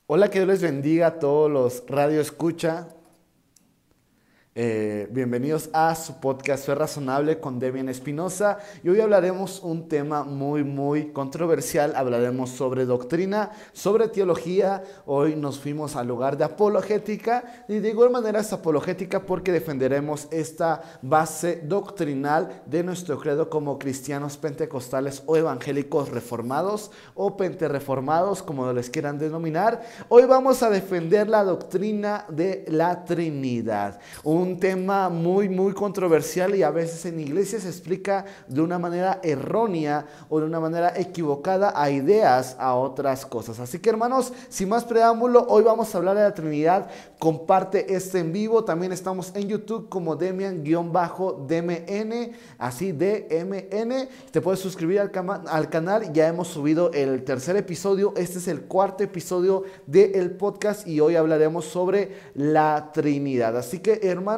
Hola, que Dios les bendiga a todos los Radio Escucha. Bienvenidos a su podcast Fe Razonable con Demian Espinosa, y hoy hablaremos un tema muy controversial. Hablaremos sobre doctrina, sobre teología. Hoy nos fuimos al lugar de apologética, y de igual manera es apologética porque defenderemos esta base doctrinal de nuestro credo como cristianos pentecostales o evangélicos reformados o penterreformados, como les quieran denominar. Hoy vamos a defender la doctrina de la Trinidad, un tema muy controversial, y a veces en iglesias se explica de una manera errónea o de una manera equivocada a ideas, a otras cosas. Así que, hermanos, sin más preámbulo, hoy vamos a hablar de la Trinidad. Comparte este en vivo. También estamos en YouTube como Demian-DMN, así DMN. Te puedes suscribir al canal. Ya hemos subido el tercer episodio. Este es el cuarto episodio del podcast, y hoy hablaremos sobre la Trinidad. Así que, hermana,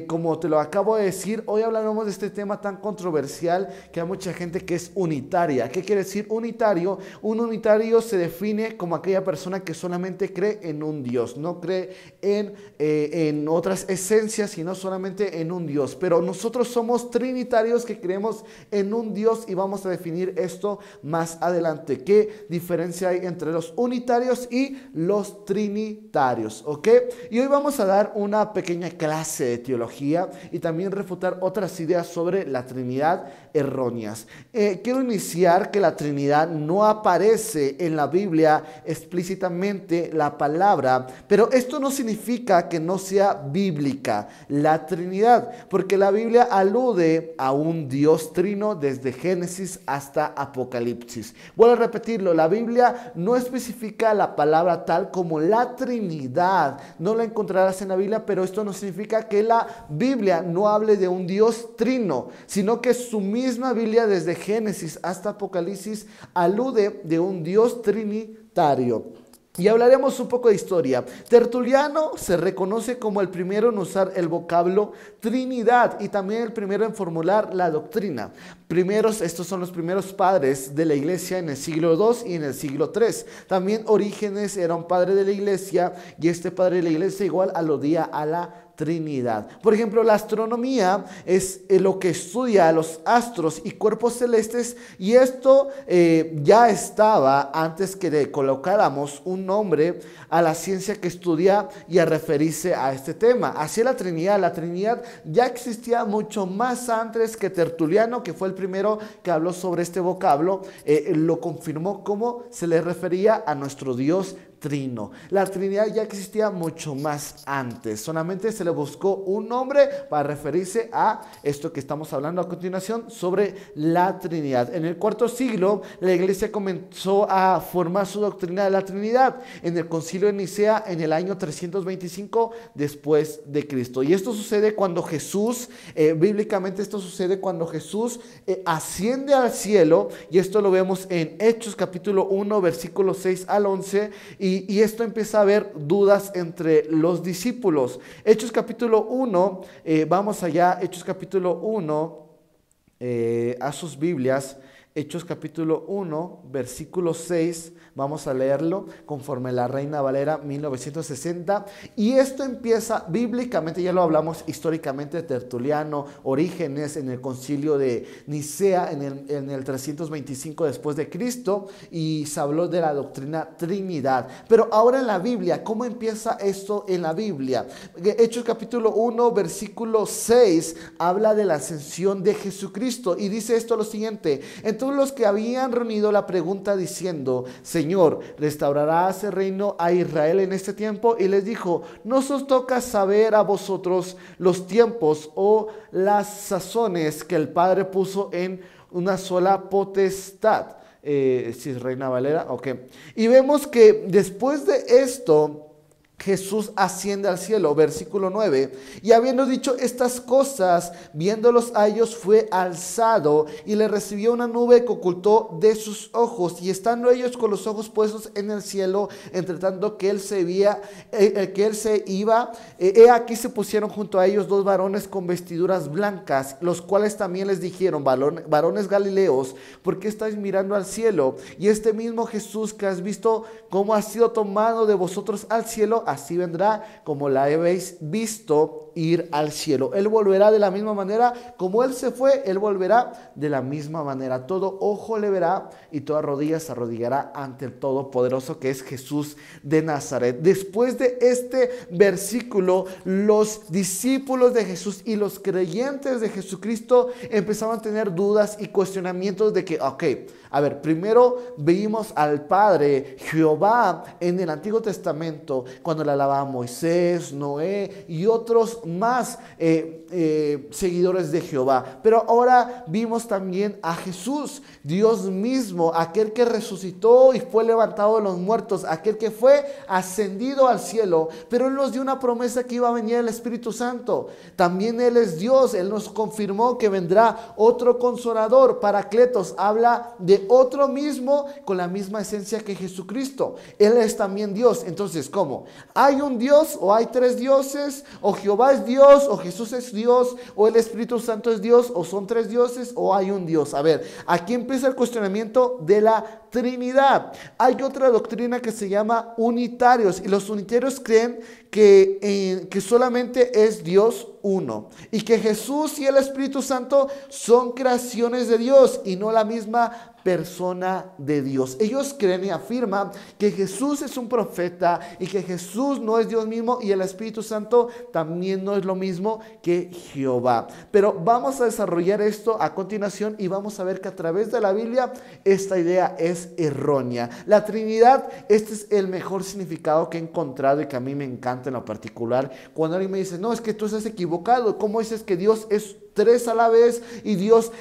como te lo acabo de decir, hoy hablaremos de este tema tan controversial que hay mucha gente que es unitaria. ¿Qué quiere decir unitario? Un unitario se define como aquella persona que solamente cree en un Dios, no cree en otras esencias, sino solamente en un Dios. Pero nosotros somos trinitarios, que creemos en un Dios, y vamos a definir esto más adelante. ¿Qué diferencia hay entre los unitarios y los trinitarios? ¿Ok? Y hoy vamos a dar una pequeña clase de teología y también refutar otras ideas sobre la Trinidad erróneas. Quiero iniciar que la Trinidad no aparece en la Biblia explícitamente la palabra, pero esto no significa que no sea bíblica la Trinidad, porque la Biblia alude a un Dios trino desde Génesis hasta Apocalipsis. Vuelvo a repetirlo, la Biblia no especifica la palabra tal como la Trinidad, no la encontrarás en la Biblia, pero esto no significa que la Biblia no hable de un Dios trino, sino que su misma Biblia desde Génesis hasta Apocalipsis alude de un Dios trinitario. Y hablaremos un poco de historia. Tertuliano se reconoce como el primero en usar el vocablo Trinidad y también el primero en formular la doctrina. Estos son los primeros padres de la iglesia en el siglo II y en el siglo III. También Orígenes era un padre de la iglesia, y este padre de la iglesia igual aludía a la Trinidad. Por ejemplo, la astronomía es lo que estudia los astros y cuerpos celestes, y esto ya estaba antes que le colocáramos un nombre a la ciencia que estudia y a referirse a este tema. Así la Trinidad ya existía mucho más antes que Tertuliano, que fue el primero que habló sobre este vocablo. Lo confirmó como se le refería a nuestro Dios trino. La Trinidad ya existía mucho más antes, solamente se le buscó un nombre para referirse a esto que estamos hablando a continuación sobre la Trinidad. En el cuarto siglo, la iglesia comenzó a formar su doctrina de la Trinidad en el concilio de Nicea en el año 325 después de Cristo. Y esto sucede cuando Jesús, bíblicamente esto sucede cuando Jesús asciende al cielo, y esto lo vemos en Hechos capítulo 1 versículos 6 al 11, y esto empieza a haber dudas entre los discípulos. Hechos capítulo 1, vamos allá, Hechos capítulo 1, a sus Biblias. Hechos capítulo 1, versículo 6, vamos a leerlo conforme la Reina Valera 1960. Y esto empieza bíblicamente, ya lo hablamos históricamente de Tertuliano, Orígenes en el concilio de Nicea en el 325 después de Cristo, y se habló de la doctrina Trinidad. Pero ahora en la Biblia, ¿cómo empieza esto en la Biblia? Hechos capítulo 1, versículo 6, habla de la ascensión de Jesucristo, y dice esto lo siguiente: entonces los que habían reunido la pregunta diciendo, Señor, ¿restaurarás el reino a Israel en este tiempo? Y les dijo, no os toca saber a vosotros los tiempos o las sazones que el Padre puso en una sola potestad. Si es Reina Valera, ok. Y vemos que después de esto, Jesús asciende al cielo, versículo 9, y habiendo dicho estas cosas, viéndolos a ellos, fue alzado y le recibió una nube que ocultó de sus ojos, y estando ellos con los ojos puestos en el cielo, entre tanto que él se iba, he aquí se pusieron junto a ellos dos varones con vestiduras blancas, los cuales también les dijeron: varones Galileos, ¿por qué estáis mirando al cielo? Y este mismo Jesús que has visto cómo ha sido tomado de vosotros al cielo, así vendrá como la habéis visto ir al cielo. Él volverá de la misma manera como él se fue, él volverá de la misma manera. Todo ojo le verá y toda rodilla se arrodillará ante el Todopoderoso, que es Jesús de Nazaret. Después de este versículo, los discípulos de Jesús y los creyentes de Jesucristo empezaban a tener dudas y cuestionamientos de que, a ver, primero vimos al Padre, Jehová, en el Antiguo Testamento, cuando le alababa Moisés, Noé y otros más seguidores de Jehová. Pero ahora vimos también a Jesús, Dios mismo, aquel que resucitó y fue levantado de los muertos, aquel que fue ascendido al cielo. Pero Él nos dio una promesa que iba a venir el Espíritu Santo. También Él es Dios. Él nos confirmó que vendrá otro Consolador, Paracletos. Habla de otro mismo con la misma esencia que Jesucristo. Él es también Dios. Entonces, ¿cómo? ¿Hay un Dios o hay tres dioses? ¿O Jehová es Dios o Jesús es Dios o el Espíritu Santo es Dios o son tres dioses o hay un Dios? A ver, aquí empieza el cuestionamiento de la Trinidad. Hay otra doctrina que se llama unitarios, y los unitarios creen que solamente es Dios uno y que Jesús y el Espíritu Santo son creaciones de Dios y no la misma persona de Dios. Ellos creen y afirman que Jesús es un profeta y que Jesús no es Dios mismo, y el Espíritu Santo también no es lo mismo que Jehová. Pero vamos a desarrollar esto a continuación y vamos a ver que a través de la Biblia esta idea es errónea. La Trinidad, este es el mejor significado que he encontrado y que a mí me encanta en lo particular. Cuando alguien me dice: no, es que tú estás equivocado, ¿cómo dices que Dios es tres a la vez y Dios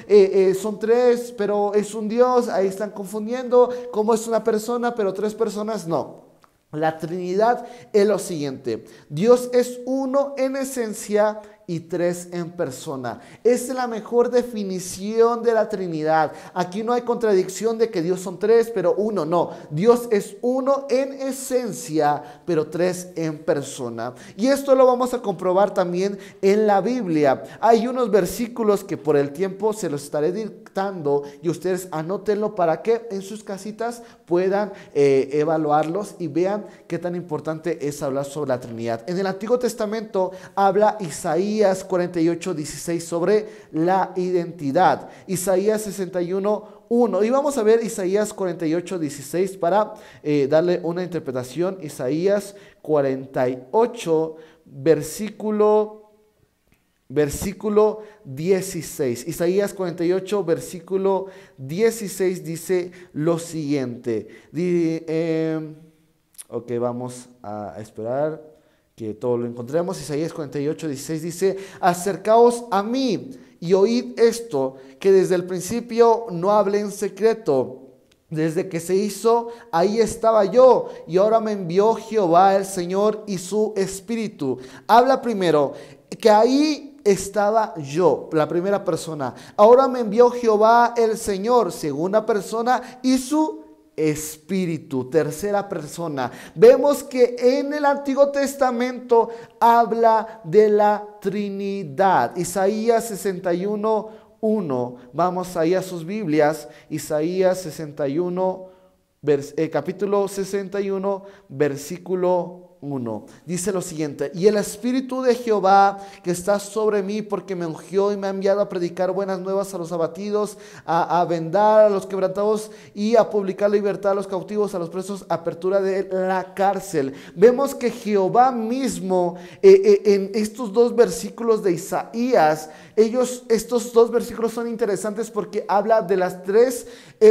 son tres pero es un Dios? Ahí están confundiendo. ¿Cómo es una persona pero tres personas? No. La Trinidad es lo siguiente: Dios es uno en esencia y tres en persona. Esa es la mejor definición de la Trinidad. Aquí no hay contradicción de que Dios son tres pero uno, no. Dios es uno en esencia pero tres en persona. Y esto lo vamos a comprobar también en la Biblia. Hay unos versículos que por el tiempo se los estaré dictando y ustedes anótenlo para que en sus casitas puedan evaluarlos y vean qué tan importante es hablar sobre la Trinidad. En el Antiguo Testamento habla Isaías 48:16 sobre la identidad. Isaías 61:1. Y vamos a ver Isaías 48:16 para darle una interpretación. Isaías 48, versículo 16. Isaías 48, versículo 16 dice lo siguiente. Vamos a esperar que todo lo encontremos. Isaías 48:16 dice: acercaos a mí y oíd esto, que desde el principio no hablé en secreto. Desde que se hizo, ahí estaba yo, y ahora me envió Jehová el Señor y su Espíritu. Habla primero que ahí estaba yo, la primera persona. Ahora me envió Jehová el Señor, segunda persona, y su Espíritu, tercera persona. Vemos que en el Antiguo Testamento habla de la Trinidad. Isaías 61:1. Vamos ahí a sus Biblias. Isaías 61, capítulo 61, versículo 1. Dice lo siguiente: y el Espíritu de Jehová que está sobre mí, porque me ungió y me ha enviado a predicar buenas nuevas a los abatidos, a vendar a los quebrantados y a publicar libertad a los cautivos, a los presos, apertura de la cárcel. Vemos que Jehová mismo en estos dos versículos de Isaías, estos dos versículos son interesantes porque habla de las tres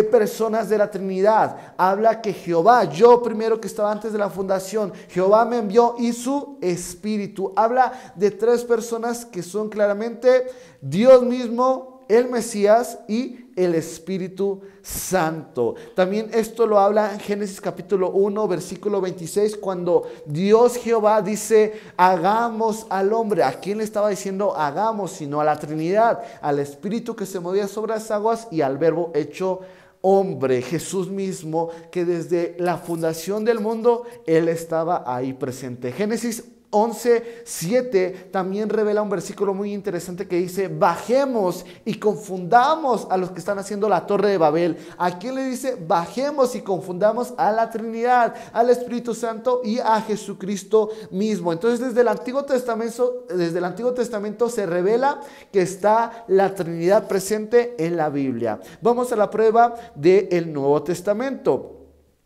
personas de la Trinidad. Habla que Jehová, yo primero que estaba antes de la fundación, Jehová me envió, y su Espíritu. Habla de tres personas que son claramente Dios mismo, el Mesías y el Espíritu Santo. También esto lo habla en Génesis capítulo 1, versículo 26, cuando Dios Jehová dice, hagamos al hombre. ¿A quién le estaba diciendo hagamos? Sino a la Trinidad, al Espíritu que se movía sobre las aguas y al Verbo hecho hombre, Jesús mismo, que desde la fundación del mundo, Él estaba ahí presente. Génesis 11:7 también revela un versículo muy interesante que dice, bajemos y confundamos a los que están haciendo la torre de Babel. ¿A quién le dice? Bajemos y confundamos a la Trinidad, al Espíritu Santo y a Jesucristo mismo. Entonces desde el Antiguo Testamento se revela que está la Trinidad presente en la Biblia. Vamos a la prueba del Nuevo Testamento.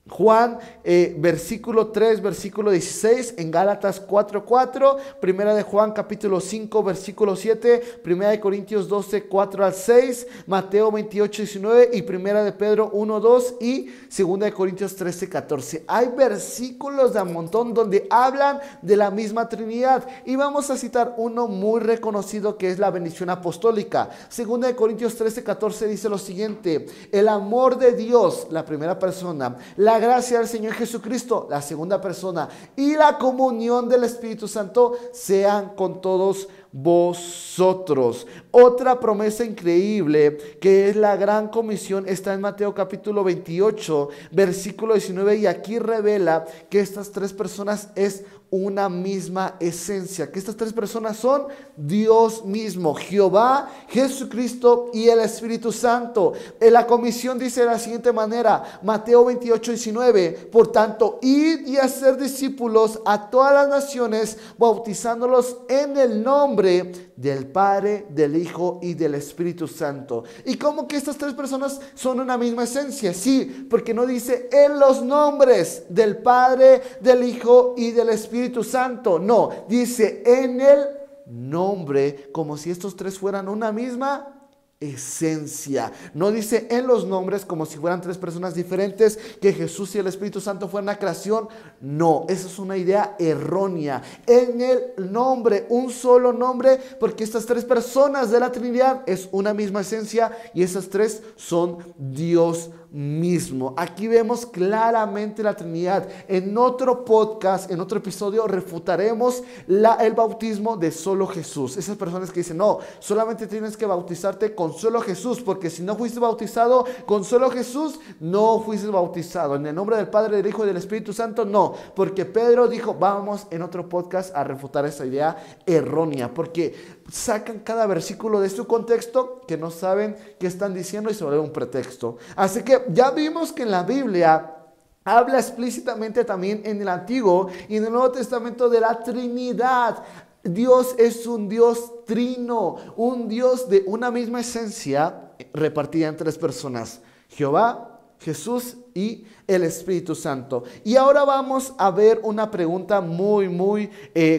Juan, versículo 3, versículo 16, en Gálatas 4:4, primera de Juan capítulo 5, versículo 7, primera de Corintios 12, 4 al 6, Mateo 28:19 y primera de Pedro 1:2 y segunda de Corintios 13:14. Hay versículos de un montón donde hablan de la misma Trinidad y vamos a citar uno muy reconocido que es la bendición apostólica. Segunda de Corintios 13:14 dice lo siguiente, el amor de Dios, la primera persona, la gracia del Señor Jesucristo, la segunda persona, y la comunión del Espíritu Santo sean con todos vosotros. Otra promesa increíble que es la gran comisión está en Mateo capítulo 28 versículo 19 y aquí revela que estas tres personas es una misma esencia, que estas tres personas son Dios mismo, Jehová, Jesucristo y el Espíritu Santo. En la comisión dice de la siguiente manera, Mateo 28:19, por tanto, id y hacer discípulos a todas las naciones, bautizándolos en el nombre del Padre, del Hijo y del Espíritu Santo. ¿Y cómo que estas tres personas son una misma esencia? Sí, porque no dice en los nombres del Padre, del Hijo y del Espíritu Santo. No, dice en el nombre, como si estos tres fueran una misma esencia. No dice en los nombres como si fueran tres personas diferentes, que Jesús y el Espíritu Santo fueran una creación. No, esa es una idea errónea. En el nombre, un solo nombre, porque estas tres personas de la Trinidad es una misma esencia y esas tres son Dios mismo. Aquí vemos claramente la Trinidad. En otro podcast, en otro episodio, refutaremos el bautismo de solo Jesús. Esas personas que dicen, no, solamente tienes que bautizarte con solo Jesús, porque si no fuiste bautizado con solo Jesús, no fuiste bautizado. En el nombre del Padre, del Hijo y del Espíritu Santo, no. Porque Pedro dijo, vamos en otro podcast a refutar esa idea errónea, porque sacan cada versículo de su contexto que no saben qué están diciendo y se vuelve un pretexto. Así que ya vimos que en la Biblia habla explícitamente también en el Antiguo y en el Nuevo Testamento de la Trinidad. Dios es un Dios trino, un Dios de una misma esencia repartida en tres personas: Jehová, Jesús y el Espíritu Santo. Y ahora vamos a ver una pregunta muy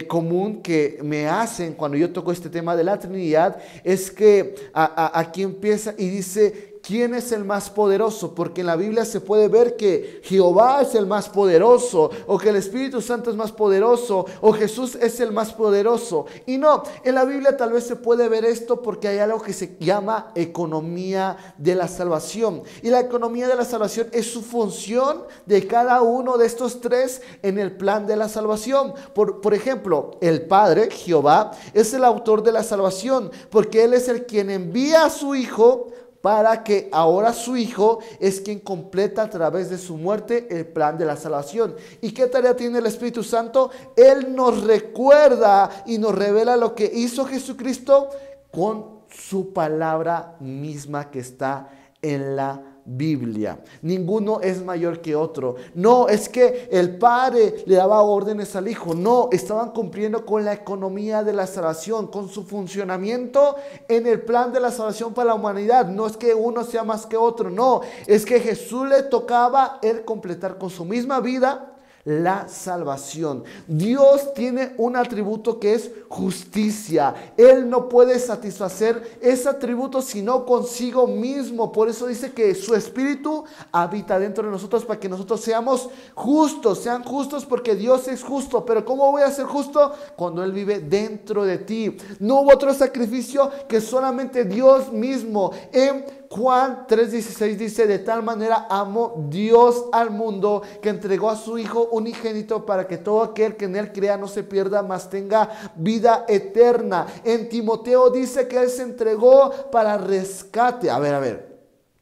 común que me hacen cuando yo toco este tema de la Trinidad. Es que aquí empieza y dice, ¿quién es el más poderoso? Porque en la Biblia se puede ver que Jehová es el más poderoso, o que el Espíritu Santo es más poderoso, o Jesús es el más poderoso. Y no, en la Biblia tal vez se puede ver esto porque hay algo que se llama economía de la salvación. Y la economía de la salvación es su función de cada uno de estos tres en el plan de la salvación. Por ejemplo, el Padre, Jehová, es el autor de la salvación, porque Él es el quien envía a su Hijo, para que ahora su Hijo es quien completa a través de su muerte el plan de la salvación. ¿Y qué tarea tiene el Espíritu Santo? Él nos recuerda y nos revela lo que hizo Jesucristo con su palabra misma que está en la Biblia. Ninguno es mayor que otro. No es que el Padre le daba órdenes al Hijo. No, estaban cumpliendo con la economía de la salvación, con su funcionamiento en el plan de la salvación para la humanidad. No es que uno sea más que otro. No, es que Jesús le tocaba él completar con su misma vida la salvación. Dios tiene un atributo que es justicia. Él no puede satisfacer ese atributo sino consigo mismo. Por eso dice que su Espíritu habita dentro de nosotros para que nosotros seamos justos. Sean justos porque Dios es justo. Pero ¿cómo voy a ser justo? Cuando Él vive dentro de ti. No hubo otro sacrificio que solamente Dios mismo en Juan 3:16 dice: de tal manera amó Dios al mundo que entregó a su Hijo unigénito para que todo aquel que en él crea no se pierda, mas tenga vida eterna. En Timoteo dice que él se entregó para rescate. A ver,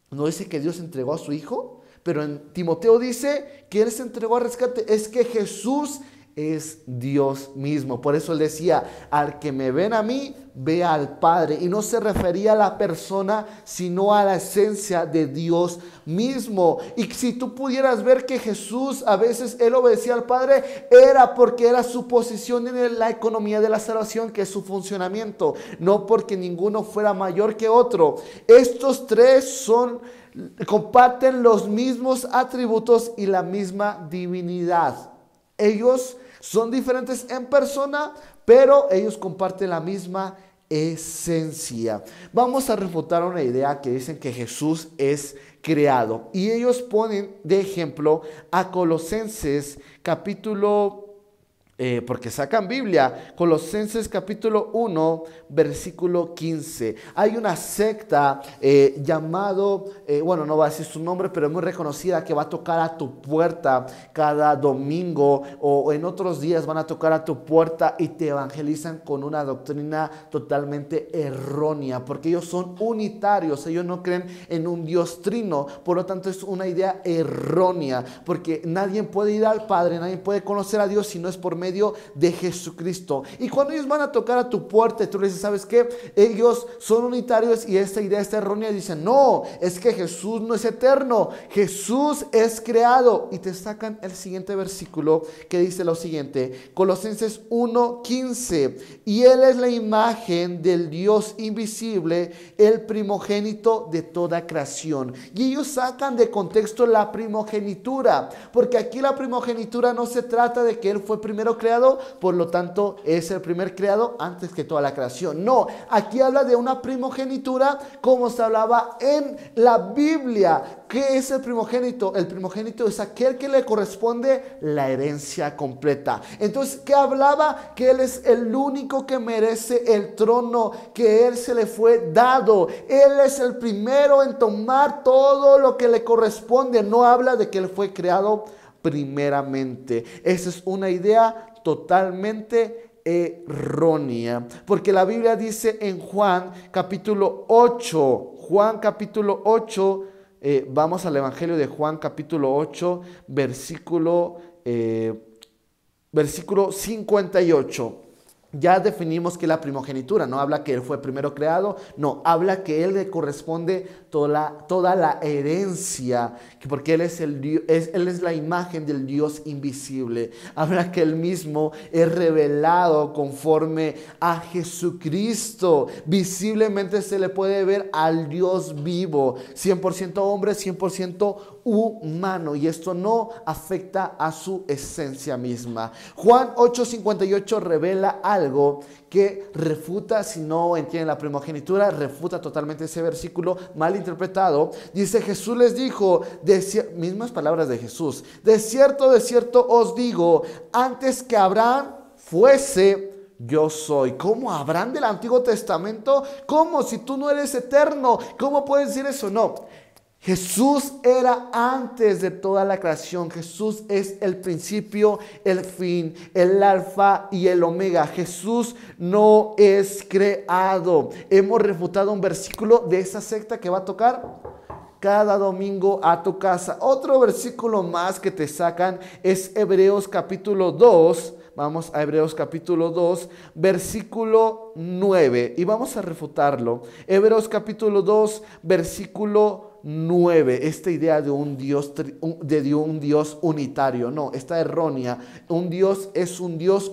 ¿no dice que Dios entregó a su Hijo? Pero en Timoteo dice que él se entregó a rescate. Es que Jesús es Dios mismo. Por eso él decía: al que me ven a mí, ve al Padre. Y no se refería a la persona, sino a la esencia de Dios mismo. Y si tú pudieras ver que Jesús a veces él obedecía al Padre, era porque era su posición en la economía de la salvación, que es su funcionamiento, no porque ninguno fuera mayor que otro. Estos tres comparten los mismos atributos y la misma divinidad. Ellos son diferentes en persona, pero ellos comparten la misma esencia. Vamos a refutar una idea que dicen que Jesús es creado. Y ellos ponen de ejemplo a Colosenses capítulo porque sacan Biblia, Colosenses capítulo 1, versículo 15. Hay una secta llamado, bueno, no voy a decir su nombre, pero es muy reconocida, que va a tocar a tu puerta cada domingo, o en otros días van a tocar a tu puerta y te evangelizan con una doctrina totalmente errónea, porque ellos son unitarios, ellos no creen en un Dios trino. Por lo tanto, es una idea errónea, porque nadie puede ir al Padre, nadie puede conocer a Dios si no es por medio de Jesucristo. Y cuando ellos van a tocar a tu puerta y tú le dices: ¿sabes qué? Ellos son unitarios y esta idea está errónea, y dicen: no, es que Jesús no es eterno, Jesús es creado. Y te sacan el siguiente versículo que dice lo siguiente, Colosenses 1:15: y Él es la imagen del Dios invisible, el primogénito de toda creación. Y ellos sacan de contexto la primogenitura, porque aquí la primogenitura no se trata de que Él fue primero creado, por lo tanto es el primer creado antes que toda la creación. No, aquí habla de una primogenitura como se hablaba en la Biblia. ¿Qué es el primogénito? El primogénito es aquel que le corresponde la herencia completa. Entonces, ¿qué hablaba? Que Él es el único que merece el trono, que Él se le fue dado. Él es el primero en tomar todo lo que le corresponde. No habla de que Él fue creado primeramente. Esa es una idea totalmente errónea, porque la Biblia dice en Juan capítulo 8, vamos al Evangelio de Juan capítulo 8, versículo 58. Ya definimos que la primogenitura no habla que Él fue primero creado, no, habla que Él le corresponde toda la herencia, porque Él es Él es la imagen del Dios invisible. Habla que Él mismo es revelado conforme a Jesucristo. Visiblemente se le puede ver al Dios vivo, 100% hombre, 100% humano, y esto no afecta a su esencia misma. Juan 8:58 revela algo que refuta, si no entienden la primogenitura, refuta totalmente ese versículo mal interpretado. Dice: Jesús les dijo, mismas palabras de Jesús: de cierto os digo, antes que Abraham fuese, yo soy. ¿Cómo? ¿Abraham del Antiguo Testamento? ¿Cómo? Si tú no eres eterno, ¿cómo puedes decir eso? No. Jesús era antes de toda la creación. Jesús es el principio, el fin, el alfa y el omega. Jesús no es creado. Hemos refutado un versículo de esa secta que va a tocar cada domingo a tu casa. Otro versículo más que te sacan es Hebreos capítulo 2. Vamos a Hebreos capítulo 2, versículo 9. Y vamos a refutarlo. Hebreos capítulo 2, versículo 9. Esta idea de un Dios unitario, no, está errónea. Un Dios es un Dios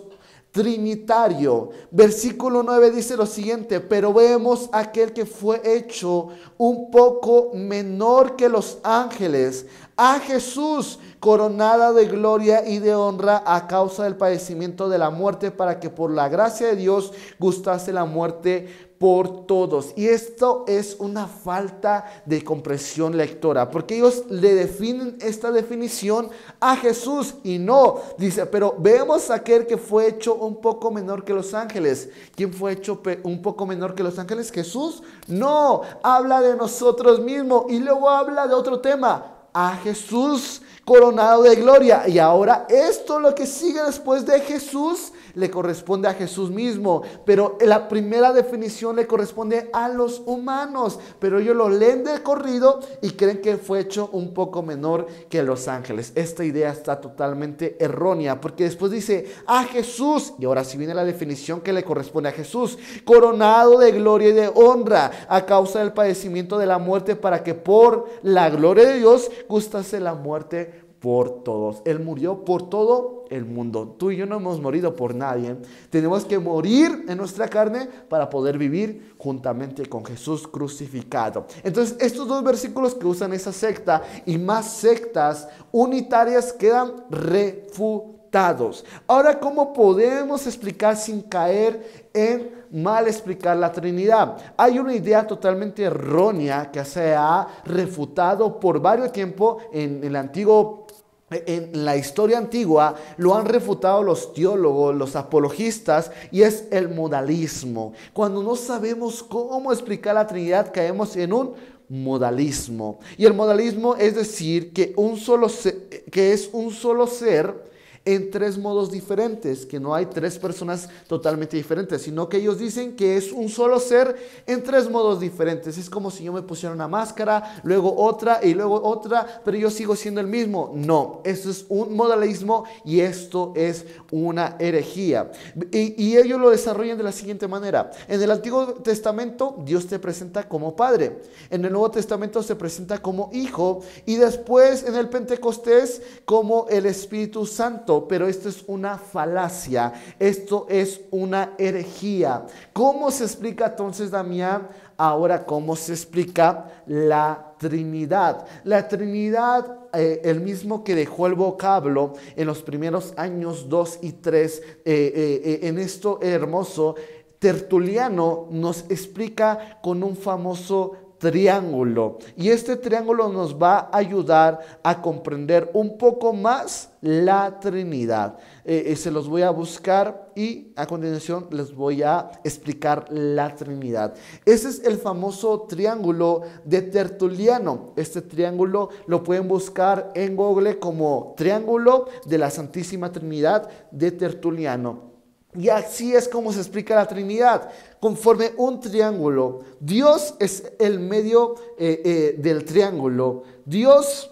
trinitario. Versículo 9 dice lo siguiente: pero vemos aquel que fue hecho un poco menor que los ángeles, A Jesús, coronada de gloria y de honra a causa del padecimiento de la muerte, para que por la gracia de Dios gustase la muerte por todos. Y esto es una falta de comprensión lectora, porque ellos le definen esta definición a Jesús y no, dice, pero vemos a aquel que fue hecho un poco menor que los ángeles. ¿Quién fue hecho un poco menor que los ángeles? ¿Jesús? No, habla de nosotros mismos y luego habla de otro tema. A Jesús coronado de gloria. Y ahora esto, lo que sigue después de Jesús, le corresponde a Jesús mismo. Pero la primera definición le corresponde a los humanos. Pero ellos lo leen de corrido y creen que fue hecho un poco menor que los ángeles. Esta idea está totalmente errónea, porque después dice a Jesús, y ahora sí viene la definición que le corresponde a Jesús: coronado de gloria y de honra a causa del padecimiento de la muerte, para que por la gloria de Dios gustase la muerte por todos. Él murió por todo el mundo. Tú y yo no hemos morido por nadie. Tenemos que morir en nuestra carne para poder vivir juntamente con Jesús crucificado. Entonces, estos dos versículos que usan esa secta y más sectas unitarias quedan refutados. Ahora, ¿cómo podemos explicar sin caer en mal explicar la Trinidad? Hay una idea totalmente errónea que se ha refutado por varios tiempos en el antiguo. En la historia antigua lo han refutado los teólogos, los apologistas, y es el modalismo. Cuando no sabemos cómo explicar la Trinidad, caemos en un modalismo. Y el modalismo es decir que es un solo ser en tres modos diferentes, que no hay tres personas totalmente diferentes, sino que ellos dicen que es un solo ser en tres modos diferentes. Es como si yo me pusiera una máscara, luego otra y luego otra, pero yo sigo siendo el mismo. No, esto es un modalismo y esto es una herejía. Y ellos lo desarrollan de la siguiente manera. En el Antiguo Testamento Dios te presenta como Padre, en el Nuevo Testamento se presenta como Hijo, y después en el Pentecostés como el Espíritu Santo. Pero esto es una falacia, esto es una herejía. ¿Cómo se explica entonces, Damián, ahora cómo se explica la Trinidad? La Trinidad, el mismo que dejó el vocablo en los primeros años 2 y 3, en esto hermoso, Tertuliano nos explica con un famoso triángulo, y este triángulo nos va a ayudar a comprender un poco más la Trinidad. Se los voy a buscar y a continuación les voy a explicar la Trinidad. Ese es el famoso triángulo de Tertuliano. Este triángulo lo pueden buscar en Google como triángulo de la Santísima Trinidad de Tertuliano. Y así es como se explica la Trinidad, conforme un triángulo. Dios es el medio del triángulo. Dios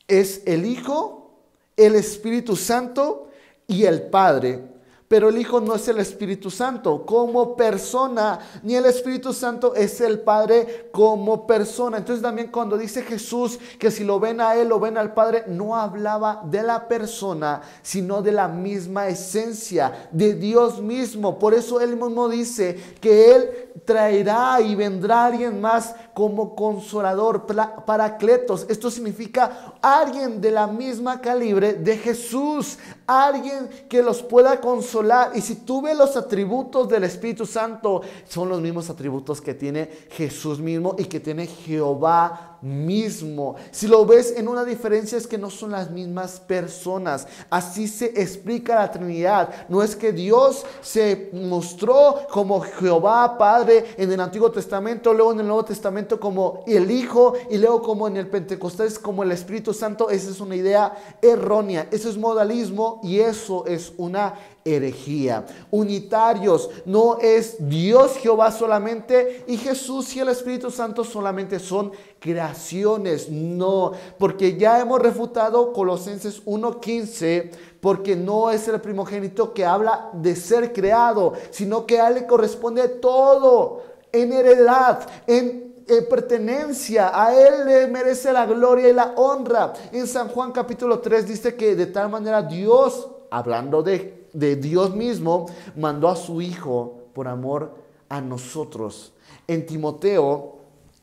es el Hijo, el Espíritu Santo y el Padre. Pero el Hijo no es el Espíritu Santo como persona, ni el Espíritu Santo es el Padre como persona. Entonces también cuando dice Jesús que si lo ven a Él, lo ven al Padre, no hablaba de la persona, sino de la misma esencia, de Dios mismo. Por eso Él mismo dice que Él traerá y vendrá alguien más como consolador, paracletos. Esto significa alguien de la misma calibre de Jesús, alguien que los pueda consolar. Y si tú ves los atributos del Espíritu Santo, son los mismos atributos que tiene Jesús mismo y que tiene Jehová mismo. Si lo ves en una diferencia, es que no son las mismas personas. Así se explica la Trinidad. No es que Dios se mostró como Jehová Padre en el Antiguo Testamento, luego en el Nuevo Testamento como el Hijo, y luego como en el Pentecostés como el Espíritu Santo. Esa es una idea errónea. Eso es modalismo y eso es una herejía. Unitarios, no es Dios Jehová solamente y Jesús y el Espíritu Santo solamente son creaciones. No, porque ya hemos refutado Colosenses 1:15, porque no es el primogénito que habla de ser creado, sino que a él le corresponde todo en heredad, en pertenencia. A él le merece la gloria y la honra. En San Juan capítulo 3 dice que de tal manera Dios, hablando de Dios mismo, mandó a su Hijo por amor a nosotros. En Timoteo,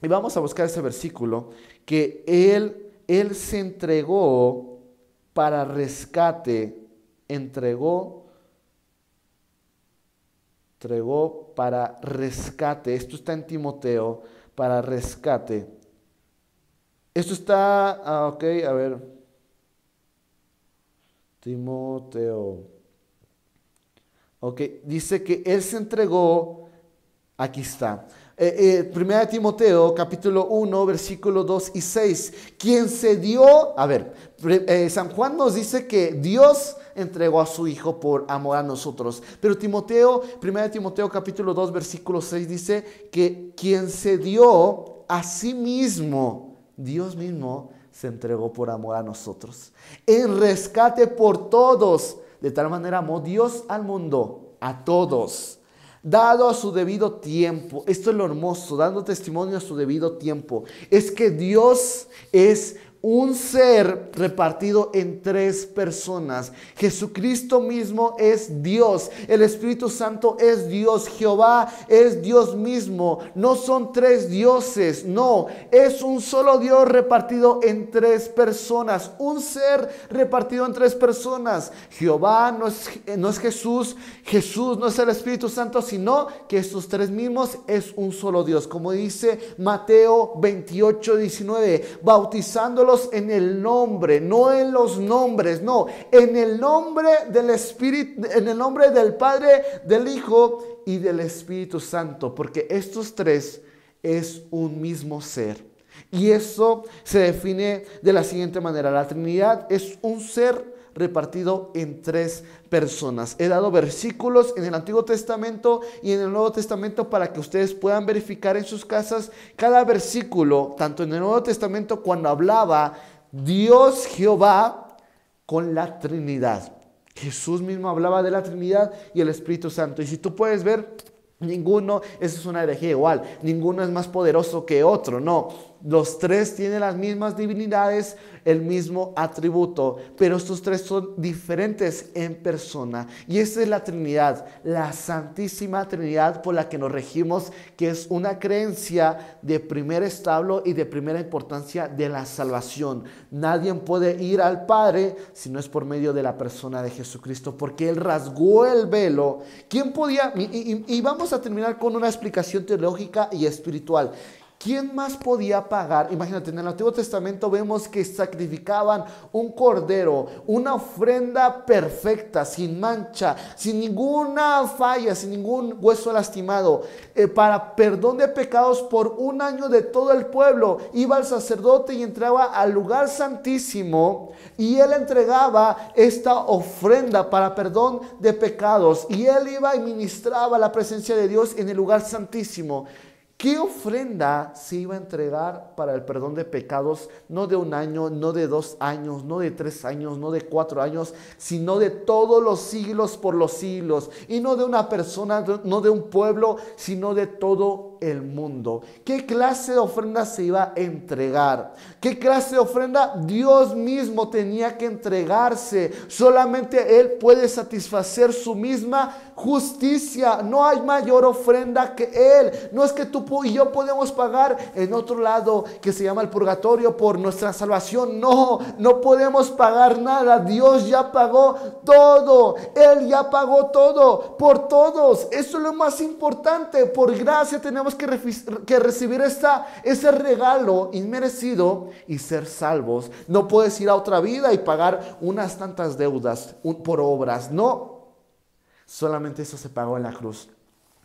y vamos a buscar ese versículo, que él Él se entregó para rescate, entregó para rescate. Esto está en Timoteo, para rescate. Esto está, ok, a ver. Timoteo. Ok, dice que Él se entregó, aquí está. Primera de Timoteo, capítulo 1, versículos 2 y 6. Quien se dio, a ver, San Juan nos dice que Dios entregó a su Hijo por amor a nosotros. Pero Timoteo, primera de Timoteo, capítulo 2, versículo 6 dice que quien se dio a sí mismo, Dios mismo, se entregó por amor a nosotros. En rescate por todos. De tal manera amó Dios al mundo, a todos, dado a su debido tiempo. Esto es lo hermoso, dando testimonio a su debido tiempo. Es que Dios es un ser repartido en tres personas. Jesucristo mismo es Dios. El Espíritu Santo es Dios. Jehová es Dios mismo. No son tres dioses, no. Es un solo Dios repartido en tres personas. Un ser repartido en tres personas. Jehová no es Jesús. Jesús no es el Espíritu Santo, sino que estos tres mismos es un solo Dios. Como dice Mateo 28:19, bautizándolos en el nombre, no en los nombres, no, en el nombre del Espíritu, en el nombre del Padre, del Hijo y del Espíritu Santo, porque estos tres es un mismo ser. Y eso se define de la siguiente manera: la Trinidad es un ser repartido en tres personas. He dado versículos en el Antiguo Testamento y en el Nuevo Testamento para que ustedes puedan verificar en sus casas cada versículo, tanto en el Nuevo Testamento cuando hablaba Dios Jehová con la Trinidad. Jesús mismo hablaba de la Trinidad y el Espíritu Santo. Y si tú puedes ver, ninguno, eso es una herejía igual, ninguno es más poderoso que otro, no. Los tres tienen las mismas divinidades, el mismo atributo, pero estos tres son diferentes en persona. Y esta es la Trinidad, la Santísima Trinidad por la que nos regimos, que es una creencia de primer establo y de primera importancia de la salvación. Nadie puede ir al Padre si no es por medio de la persona de Jesucristo, porque Él rasgó el velo. ¿Quién podía? Y vamos a terminar con una explicación teológica y espiritual. ¿Quién más podía pagar? Imagínate, en el Antiguo Testamento vemos que sacrificaban un cordero, una ofrenda perfecta, sin mancha, sin ninguna falla, sin ningún hueso lastimado, para perdón de pecados por un año de todo el pueblo. Iba el sacerdote y entraba al lugar santísimo y él entregaba esta ofrenda para perdón de pecados, y él iba y ministraba la presencia de Dios en el lugar santísimo. ¿Qué ofrenda se iba a entregar para el perdón de pecados? No de un año, no de 2 años, no de 3 años, no de 4 años, sino de todos los siglos por los siglos. Y no de una persona, no de un pueblo, sino de todo el mundo. ¿Qué clase de ofrenda se iba a entregar? ¿Qué clase de ofrenda? Dios mismo tenía que entregarse. Solamente Él puede satisfacer su misma justicia. No hay mayor ofrenda que Él. No es que tú y yo podemos pagar en otro lado que se llama el purgatorio por nuestra salvación. No, no podemos pagar nada. Dios ya pagó todo. Él ya pagó todo por todos. Eso es lo más importante. Por gracia tenemos que recibir ese regalo inmerecido y ser salvos. No puedes ir a otra vida y pagar unas tantas deudas por obras. No, solamente eso se pagó en la cruz.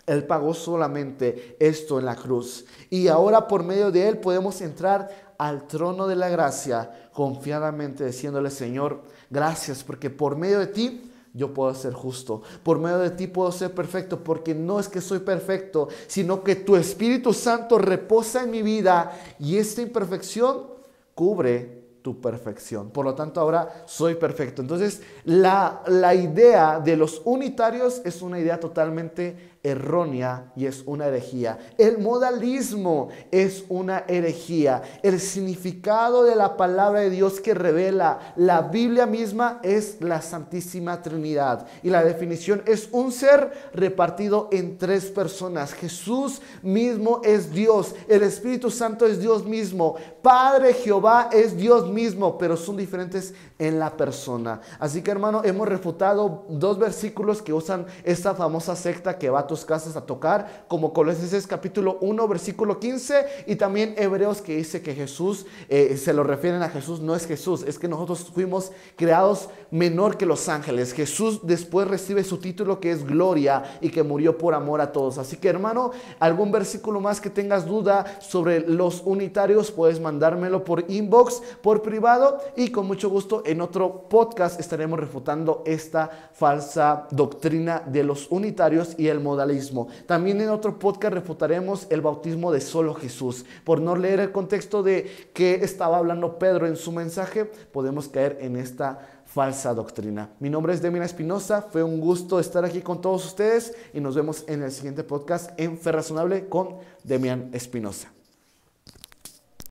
Él pagó solamente esto en la cruz. Y ahora por medio de Él podemos entrar al trono de la gracia confiadamente diciéndole: Señor, gracias porque por medio de ti yo puedo ser justo. Por medio de ti puedo ser perfecto, porque no es que soy perfecto, sino que tu Espíritu Santo reposa en mi vida y esta imperfección cubre tu perfección. Por lo tanto, ahora soy perfecto. Entonces, la idea de los unitarios es una idea totalmente errónea y es una herejía. El modalismo es una herejía. El significado de la palabra de Dios que revela la Biblia misma es la Santísima Trinidad. Y la definición es un ser repartido en tres personas. Jesús mismo es Dios. El Espíritu Santo es Dios mismo. Padre Jehová es Dios mismo, pero son diferentes en la persona. Así que, hermano, hemos refutado dos versículos que usan esta famosa secta que va a tus casas a tocar, como Colosenses capítulo 1 versículo 15, y también Hebreos, que dice que Jesús, se lo refieren a Jesús, no es Jesús, es que nosotros fuimos creados menor que los ángeles. Jesús después recibe su título, que es gloria, y que murió por amor a todos. Así que, hermano, algún versículo más que tengas duda sobre los unitarios, puedes mandármelo por inbox, por privado, y con mucho gusto en otro podcast estaremos refutando esta falsa doctrina de los unitarios y el modalismo. También en otro podcast refutaremos el bautismo de solo Jesús. Por no leer el contexto de qué estaba hablando Pedro en su mensaje, podemos caer en esta falsa doctrina. Mi nombre es Demian Espinosa, fue un gusto estar aquí con todos ustedes y nos vemos en el siguiente podcast en Fe Razonable con Demian Espinosa.